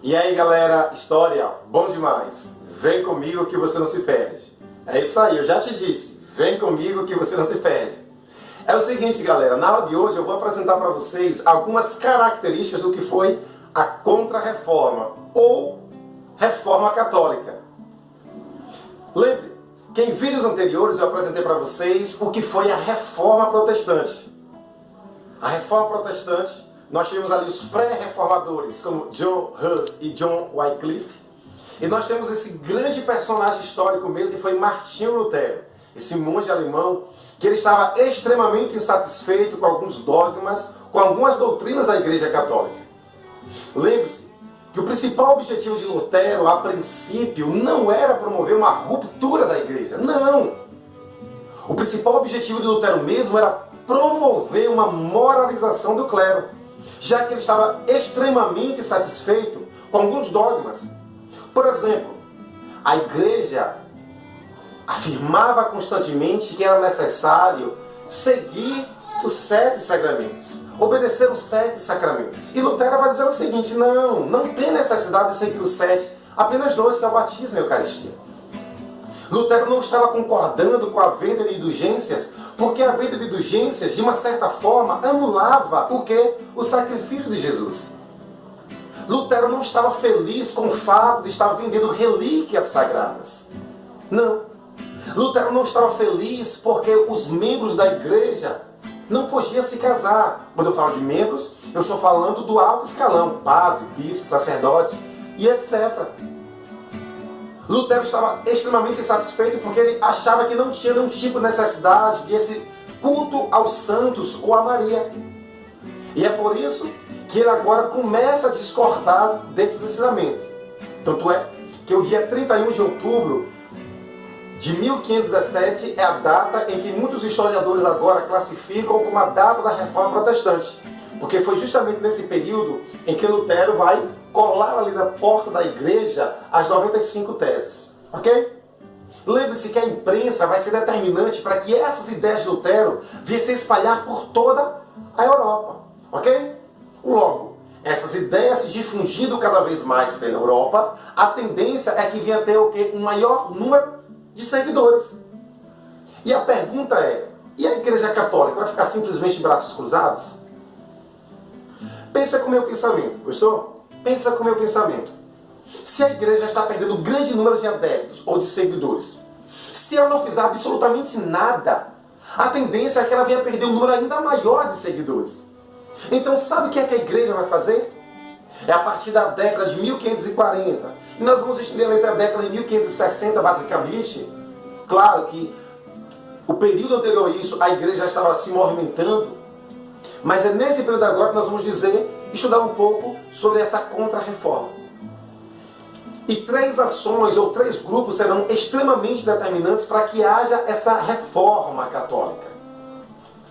E aí galera, história, bom demais. Vem comigo que você não se perde. É isso aí, eu já te disse, vem comigo que você não se perde. É o seguinte galera, na aula de hoje eu vou apresentar para vocês algumas características do que foi a Contra-Reforma ou Reforma Católica. Lembre que em vídeos anteriores eu apresentei para vocês o que foi a Reforma Protestante. A Reforma Protestante, nós tínhamos ali os pré-reformadores, como John Huss e John Wycliffe. E nós temos esse grande personagem histórico mesmo, que foi Martinho Lutero, esse monge alemão, que ele estava extremamente insatisfeito com alguns dogmas, com algumas doutrinas da Igreja Católica. Lembre-se que o principal objetivo de Lutero, a princípio, não era promover uma ruptura da Igreja. Não! O principal objetivo de Lutero mesmo era promover uma moralização do clero, já que ele estava extremamente insatisfeito com alguns dogmas. Por exemplo, a Igreja afirmava constantemente que era necessário seguir os 7 sacramentos, obedecer os 7 sacramentos. E Lutero vai dizer o seguinte: não tem necessidade de seguir os 7, apenas 2, que é o batismo e a Eucaristia. Lutero não estava concordando com a venda de indulgências, porque a venda de indulgências, de uma certa forma, anulava o quê? O sacrifício de Jesus. Lutero não estava feliz com o fato de estar vendendo relíquias sagradas. Não. Lutero não estava feliz porque os membros da igreja não podiam se casar. Quando eu falo de membros, eu estou falando do alto escalão, padre, bispo, sacerdotes e etc. Lutero estava extremamente insatisfeito porque ele achava que não tinha nenhum tipo de necessidade desse culto aos santos ou a Maria. E é por isso que ele agora começa a discordar desses ensinamentos. Tanto é que o dia 31 de outubro de 1517 é a data em que muitos historiadores agora classificam como a data da Reforma Protestante. Porque foi justamente nesse período em que Lutero vai colar ali na porta da igreja as 95 teses. Ok? Lembre-se que a imprensa vai ser determinante para que essas ideias de Lutero viessem se espalhar por toda a Europa. Ok? Logo, essas ideias se difundindo cada vez mais pela Europa, a tendência é que venha ter o quê? Um maior número de seguidores. E a pergunta é: e a Igreja Católica vai ficar simplesmente de braços cruzados? Pensa com o meu pensamento, gostou? Pensa com o meu pensamento. Se a igreja está perdendo um grande número de adeptos ou de seguidores, se ela não fizer absolutamente nada, a tendência é que ela venha perder um número ainda maior de seguidores. Então sabe o que é que a igreja vai fazer? É a partir da década de 1540, e nós vamos estender até a década de 1560 basicamente. Claro que o período anterior a isso a igreja já estava se movimentando, mas é nesse período agora que nós vamos estudar um pouco sobre essa Contra-Reforma. E 3 ações ou 3 grupos serão extremamente determinantes para que haja essa reforma católica.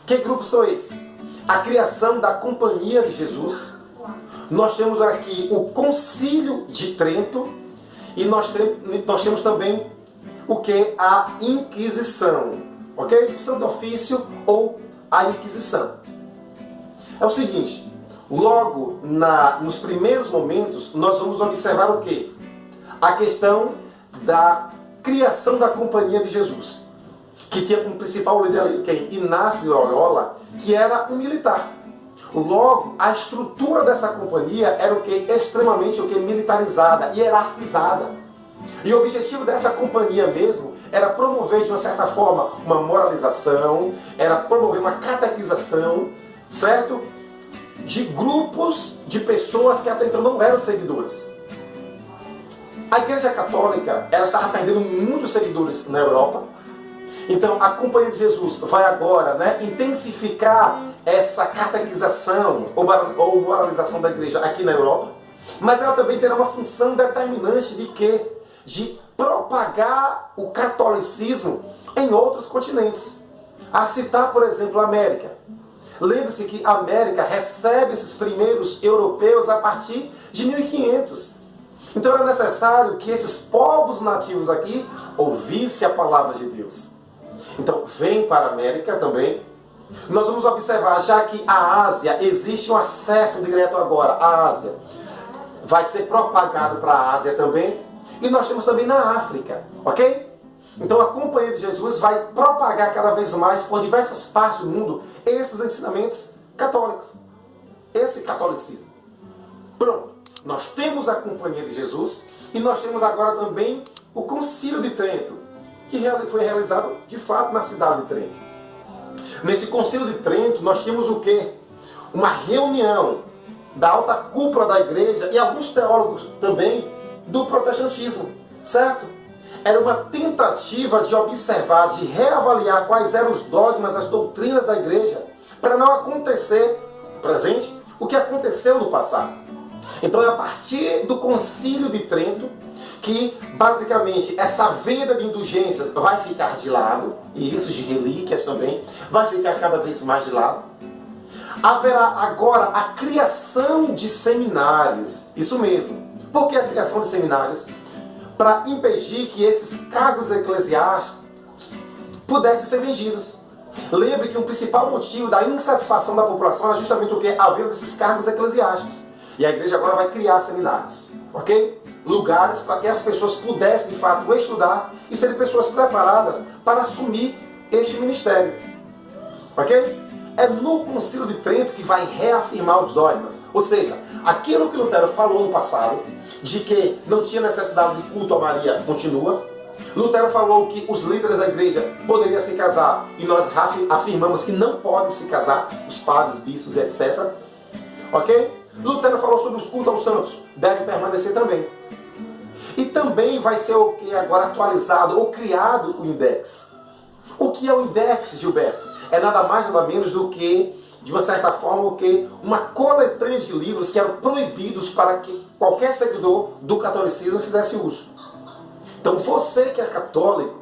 Que grupos são esses? A criação da Companhia de Jesus. Nós temos aqui o Concílio de Trento. E nós temos também o que? A Inquisição. Ok? O Santo Ofício ou a Inquisição. É o seguinte, logo nos primeiros momentos, nós vamos observar o quê? A questão da criação da Companhia de Jesus, que tinha como principal líder ali, que é Inácio de Loyola, que era um militar. Logo, a estrutura dessa companhia era o quê? Extremamente o quê? Militarizada, hierarquizada. E o objetivo dessa companhia mesmo era promover, de uma certa forma, uma moralização, era promover uma catequização, certo? De grupos de pessoas que até então não eram seguidores. A Igreja Católica, ela estava perdendo muitos seguidores na Europa. Então a Companhia de Jesus vai agora, intensificar essa catequização ou moralização da Igreja aqui na Europa. Mas ela também terá uma função determinante de quê? De propagar o catolicismo em outros continentes. A citar, por exemplo, a América. Lembre-se que a América recebe esses primeiros europeus a partir de 1500. Então era necessário que esses povos nativos aqui ouvissem a palavra de Deus. Então vem para a América também. Nós vamos observar, já que a Ásia existe um acesso direto agora à Ásia. vai ser propagado para a Ásia também, e nós temos também na África, ok? Então a Companhia de Jesus vai propagar cada vez mais por diversas partes do mundo esses ensinamentos católicos, esse catolicismo. Pronto, nós temos a Companhia de Jesus e nós temos agora também o Concílio de Trento, que foi realizado de fato na cidade de Trento. Nesse Concílio de Trento nós tínhamos o quê? Uma reunião da alta cúpula da igreja e alguns teólogos também do protestantismo, certo? Era uma tentativa de observar, de reavaliar quais eram os dogmas, as doutrinas da igreja, para não acontecer no presente o que aconteceu no passado. Então é a partir do Concílio de Trento que basicamente essa venda de indulgências vai ficar de lado, e isso de relíquias também, vai ficar cada vez mais de lado. Haverá agora a criação de seminários, isso mesmo. Por que a criação de seminários? Para impedir que esses cargos eclesiásticos pudessem ser vendidos. Lembre que um principal motivo da insatisfação da população era justamente o que? A venda desses cargos eclesiásticos. E a igreja agora vai criar seminários, ok? Lugares para que as pessoas pudessem, de fato, estudar e serem pessoas preparadas para assumir este ministério, ok? É no Concílio de Trento que vai reafirmar os dogmas. Ou seja, aquilo que Lutero falou no passado, de que não tinha necessidade de culto a Maria, continua. Lutero falou que os líderes da igreja poderiam se casar, e nós afirmamos que não podem se casar, os padres, bispos, etc. Ok? Lutero falou sobre os cultos aos santos, deve permanecer também. E também vai ser o que agora atualizado ou criado o Index. O que é o Index, Gilberto? É nada mais nada menos do que, de uma certa forma, o que uma coletânea de livros que eram proibidos para que qualquer seguidor do catolicismo fizesse uso. Então você que é católico,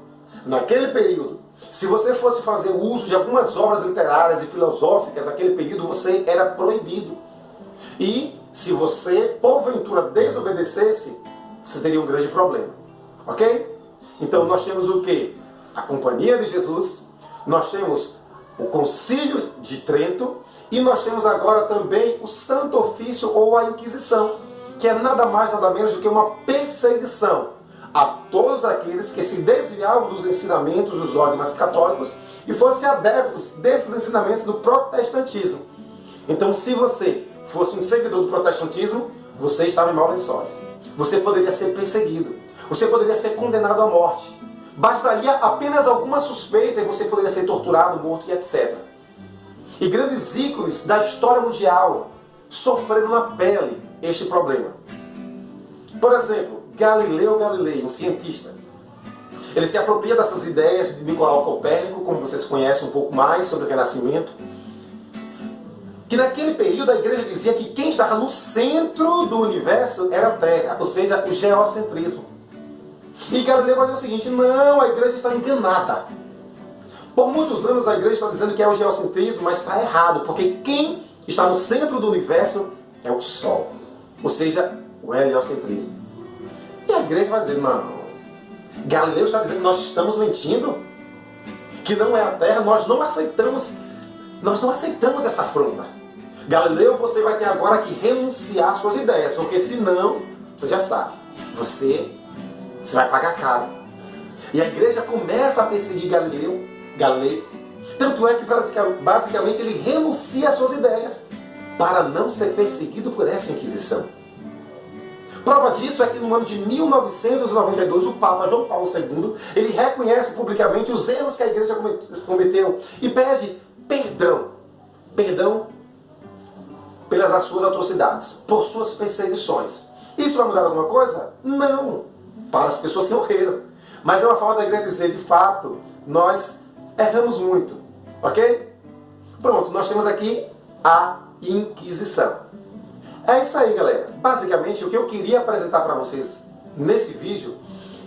naquele período, se você fosse fazer uso de algumas obras literárias e filosóficas naquele período, você era proibido. E se você, porventura, desobedecesse, você teria um grande problema. Ok? Então nós temos o quê? A Companhia de Jesus, nós temos o Concílio de Trento e nós temos agora também o Santo Ofício ou a Inquisição, que é nada mais nada menos do que uma perseguição a todos aqueles que se desviavam dos ensinamentos dos dogmas católicos e fossem adeptos desses ensinamentos do protestantismo. Então, se você fosse um seguidor do protestantismo, você estava em maus lençóis. Você poderia ser perseguido. Você poderia ser condenado à morte. Bastaria apenas alguma suspeita e você poderia ser torturado, morto e etc. E grandes ícones da história mundial sofreram na pele este problema. Por exemplo, Galileu Galilei, um cientista. Ele se apropria dessas ideias de Nicolau Copérnico, como vocês conhecem um pouco mais sobre o Renascimento, que naquele período a igreja dizia que quem estava no centro do universo era a Terra, ou seja, o geocentrismo. E Galileu vai dizer o seguinte: não, a igreja está enganada. Por muitos anos a igreja está dizendo que é o geocentrismo, mas está errado, porque quem está no centro do universo é o Sol, ou seja, o heliocentrismo. E a igreja vai dizer: não, Galileu está dizendo que nós estamos mentindo, que não é a Terra, nós não aceitamos essa afronta. Galileu, você vai ter agora que renunciar às suas ideias, porque senão, você já sabe, você vai pagar caro. E a igreja começa a perseguir Galileu, tanto é que basicamente ele renuncia às suas ideias para não ser perseguido por essa Inquisição. Prova disso é que no ano de 1992 o Papa João Paulo II, ele reconhece publicamente os erros que a igreja cometeu e pede perdão pelas suas atrocidades, por suas perseguições. Isso vai mudar alguma coisa? Não, para as pessoas que morreram. Mas é uma forma da igreja dizer, de fato, nós erramos muito, ok? Pronto, nós temos aqui a Inquisição. É isso aí, galera. Basicamente, o que eu queria apresentar para vocês nesse vídeo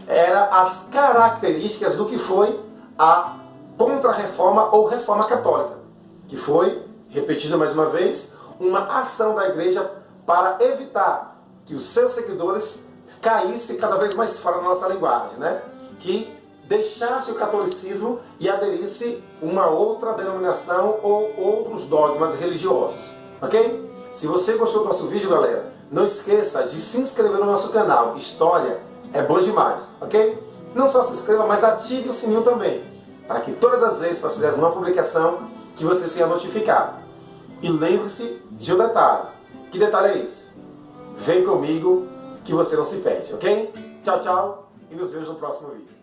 era as características do que foi a Contra-Reforma ou Reforma Católica, que foi, repetida mais uma vez, uma ação da igreja para evitar que os seus seguidores caíssem cada vez mais fora da nossa linguagem, né? Que deixasse o catolicismo e aderisse uma outra denominação ou outros dogmas religiosos, ok? Se você gostou do nosso vídeo, galera, não esqueça de se inscrever no nosso canal. História é bom demais, ok? Não só se inscreva, mas ative o sininho também, para que todas as vezes que nós fizermos uma publicação, que você seja notificado. E lembre-se de um detalhe. Que detalhe é esse? Vem comigo que você não se perde, ok? Tchau, tchau e nos vemos no próximo vídeo.